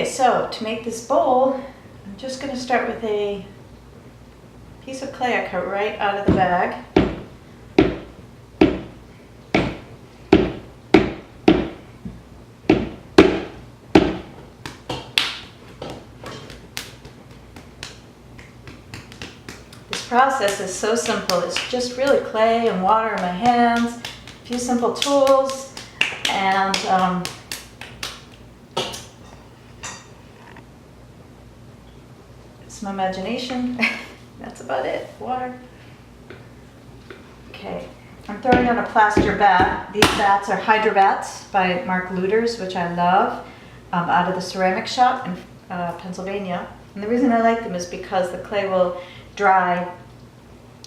Okay, so to make this bowl, I'm just going to start with a piece of clay I cut right out of the bag. This process is so simple. It's just really clay and water in my hands, a few simple tools, and some imagination. That's about it. Water. Okay, I'm throwing on a plaster bat. These bats are Hydro Bats by Mark Luters, which I love, out of the ceramic shop in Pennsylvania. And the reason I like them is because the clay will dry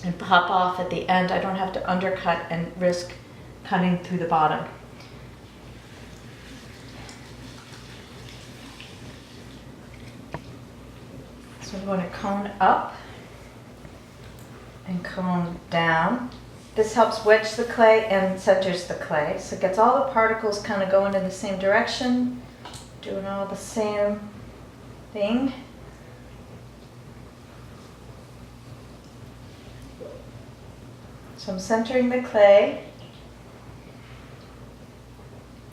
and pop off at the end. I don't have to undercut and risk cutting through the bottom. So I'm going to cone up and cone down. This helps wedge the clay and centers the clay. So it gets all the particles kind of going in the same direction, doing all the same thing. So I'm centering the clay.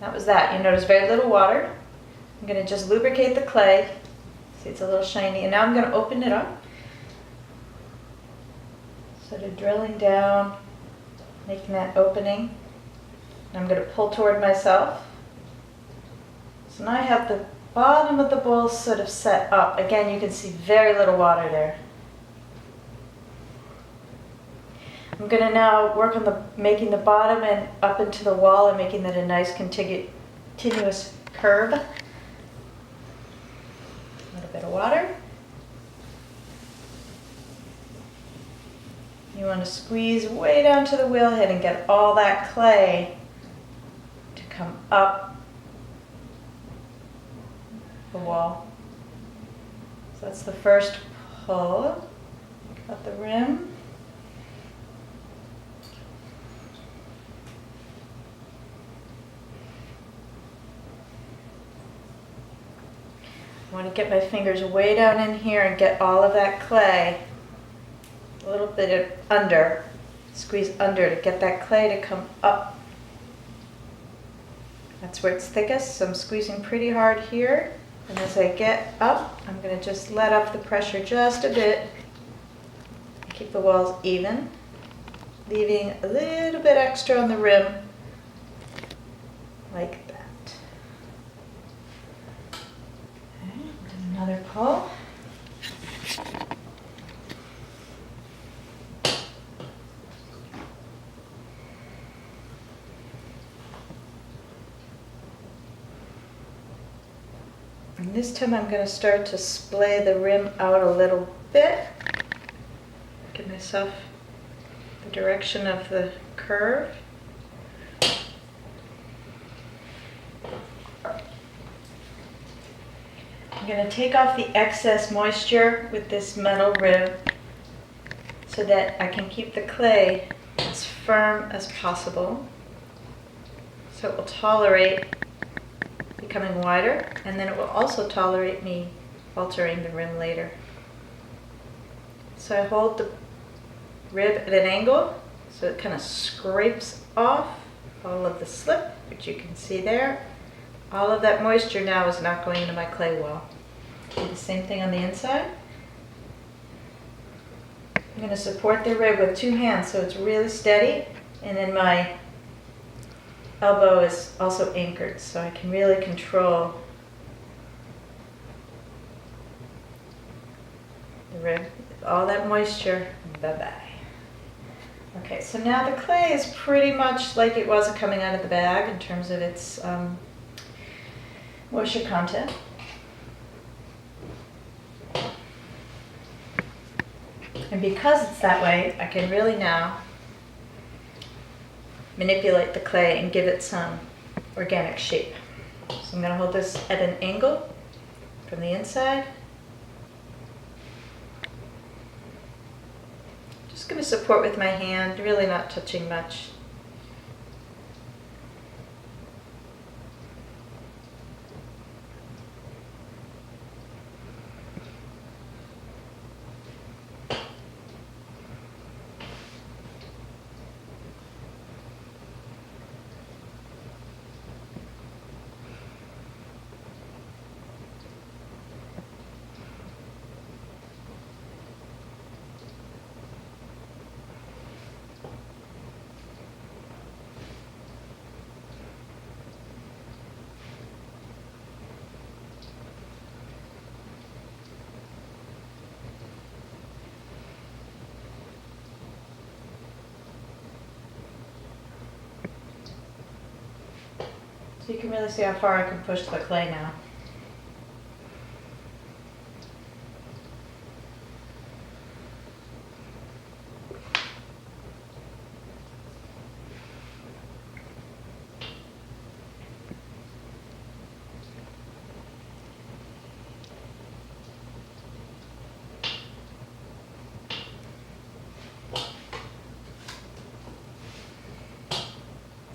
That was that. You notice very little water. I'm going to just lubricate the clay. See, it's a little shiny. And now I'm going to open it up. Sort of drilling down, making that opening. And I'm going to pull toward myself. So now I have the bottom of the bowl sort of set up. Again, you can see very little water there. I'm going to now work on making the bottom and up into the wall and making that a nice continuous curve. A little bit of water. You want to squeeze way down to the wheel head and get all that clay to come up the wall. So that's the first pull. Got the rim. I want to get my fingers way down in here and get all of that clay, a little bit of under, squeeze under to get that clay to come up. That's where it's thickest, so I'm squeezing pretty hard here. And as I get up, I'm going to just let off the pressure just a bit. Keep the walls even, leaving a little bit extra on the rim, like that. Another pull. And this time I'm going to start to splay the rim out a little bit. Give myself the direction of the curve. I'm going to take off the excess moisture with this metal rib so that I can keep the clay as firm as possible, so it will tolerate becoming wider, and then it will also tolerate me altering the rim later. So I hold the rib at an angle so it kind of scrapes off all of the slip, which you can see there. All of that moisture now is not going into my clay wall. Do the same thing on the inside. I'm going to support the rib with two hands so it's really steady, and then my elbow is also anchored so I can really control the rib. All that moisture, bye-bye. Okay, so now the clay is pretty much like it was coming out of the bag in terms of its moisture content. And because it's that way, I can really now manipulate the clay and give it some organic shape. So I'm going to hold this at an angle from the inside. Just going to support with my hand, really not touching much. So you can really see how far I can push the clay now.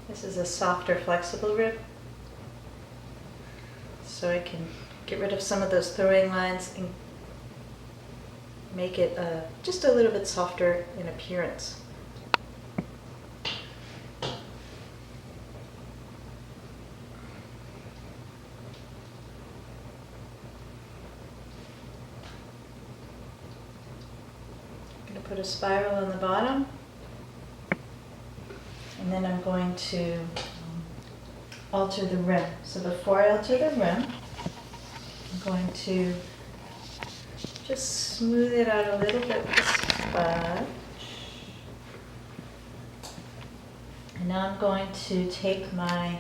This is a softer, flexible rib, so I can get rid of some of those throwing lines and make it just a little bit softer in appearance. I'm going to put a spiral on the bottom. And then I'm going to alter the rim. So before I alter the rim, I'm going to just smooth it out a little bit with a sponge. And now I'm going to take my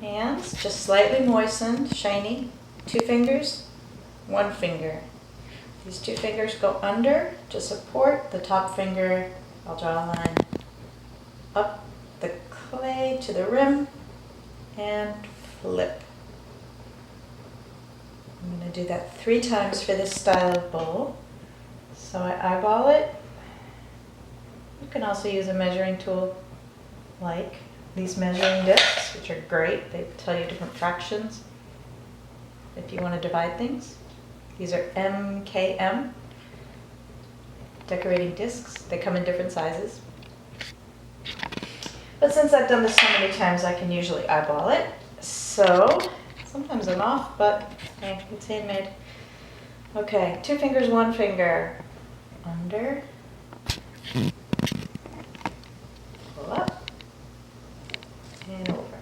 hands, just slightly moistened, shiny, 2 fingers, 1 finger. These 2 fingers go under to support. The top finger, I'll draw a line up the clay to the rim and flip. I'm going to do that 3 times for this style of bowl. So I eyeball it. You can also use a measuring tool like these measuring discs, which are great. They tell you different fractions if you want to divide things. These are MKM decorating discs. They come in different sizes. But since I've done this so many times, I can usually eyeball it. So sometimes I'm off, but hey, it's handmade. Okay, 2 fingers, 1 finger. Under. Pull up. And over.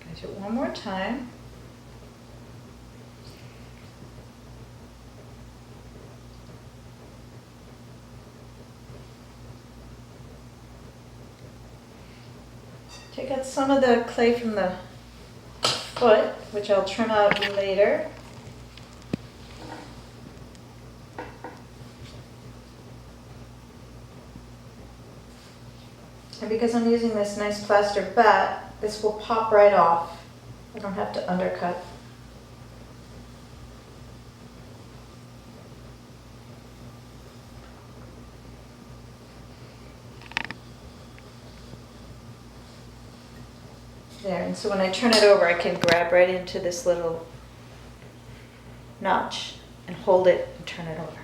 Guys, do it one more time. Take out some of the clay from the foot, which I'll trim out later. And because I'm using this nice plaster bat, this will pop right off. I don't have to undercut. There, and so when I turn it over, I can grab right into this little notch and hold it and turn it over.